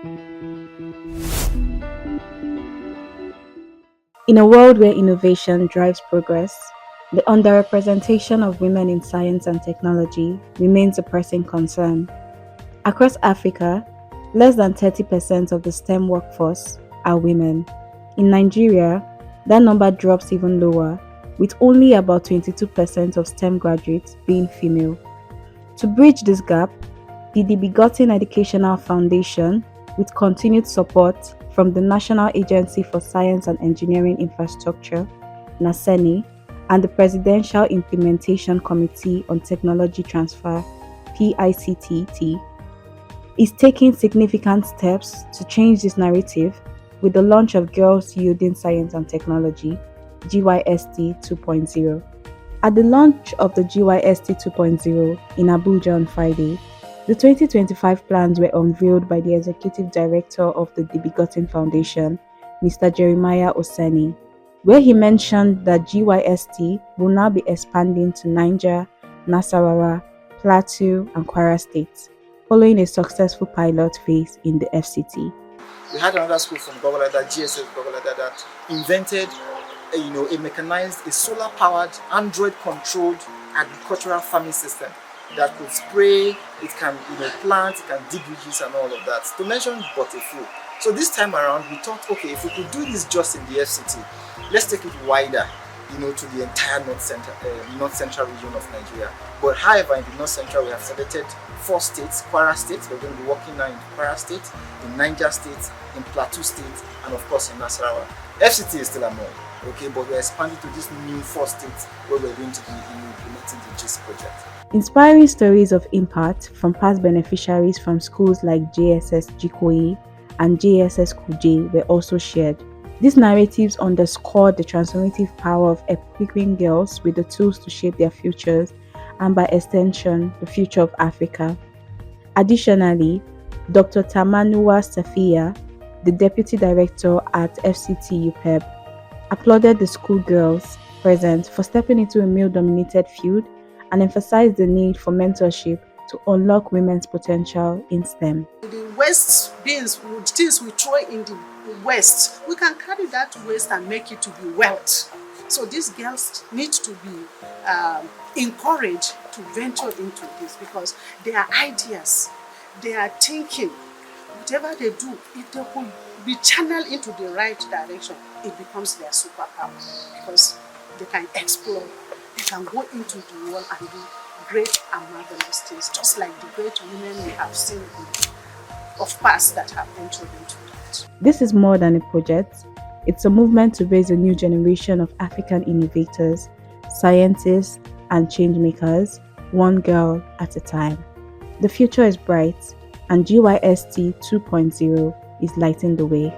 In a world where innovation drives progress, the underrepresentation of women in science and technology remains a pressing concern. Across Africa, less than 30% of the STEM workforce are women. In Nigeria, that number drops even lower, with only about 22% of STEM graduates being female. To bridge this gap, the Dbegotin Educational Foundation, with continued support from the National Agency for Science and Engineering Infrastructure, NASENI, and the Presidential Implementation Committee on Technology Transfer, PICTT, is taking significant steps to change this narrative with the launch of Girls Yielding Science and Technology, GYST 2.0. At the launch of the GYST 2.0 in Abuja on Friday, the 2025 plans were unveiled by the Executive Director of the Dbegotin Foundation, Mr. Jeremiah Oseni, where he mentioned that GYST will now be expanding to Niger, Nasarawa, Plateau, and Kwara states, following a successful pilot phase in the FCT. We had another school from Gogolada, GSS Gogolada, that invented a mechanized, a solar-powered, Android-controlled agricultural farming system that could spray, it can plant, it can dig ridges and all of that. To mention but a few. So this time around, we thought, okay, if we could do this just in the FCT, let's take it wider, to the entire north central region of Nigeria. But however, in the north central, we have selected 4 states: Kwara State, we're going to be working now in Kwara State, in Niger State, in Plateau State, and of course in Nasarawa. FCT is still among, okay, but we're expanding to these new 4 states where we're going to be implementing the GYST project. Inspiring stories of impact from past beneficiaries from schools like JSS Jikoyi and JSS Kuje were also shared. These narratives underscore the transformative power of equipping girls with the tools to shape their futures and, by extension, the future of Africa. Additionally, Dr. Tamanuwa Safiya, the Deputy Director at FCT UPEB, applauded the schoolgirls present for stepping into a male-dominated field and emphasized the need for mentorship to unlock women's potential in STEM. The waste bins, things we throw in the waste, we can carry that waste and make it to be wealth. So these girls need to be encouraged to venture into this because their ideas, their thinking, whatever they do, if they could be channeled into the right direction, it becomes their superpower because they can explore, they can go into the world and do great and marvelous things, just like the great women we have seen of past that have ventured into that. This is more than a project. It's a movement to raise a new generation of African innovators, scientists, and changemakers, one girl at a time. The future is bright, and GYST 2.0 is lighting the way.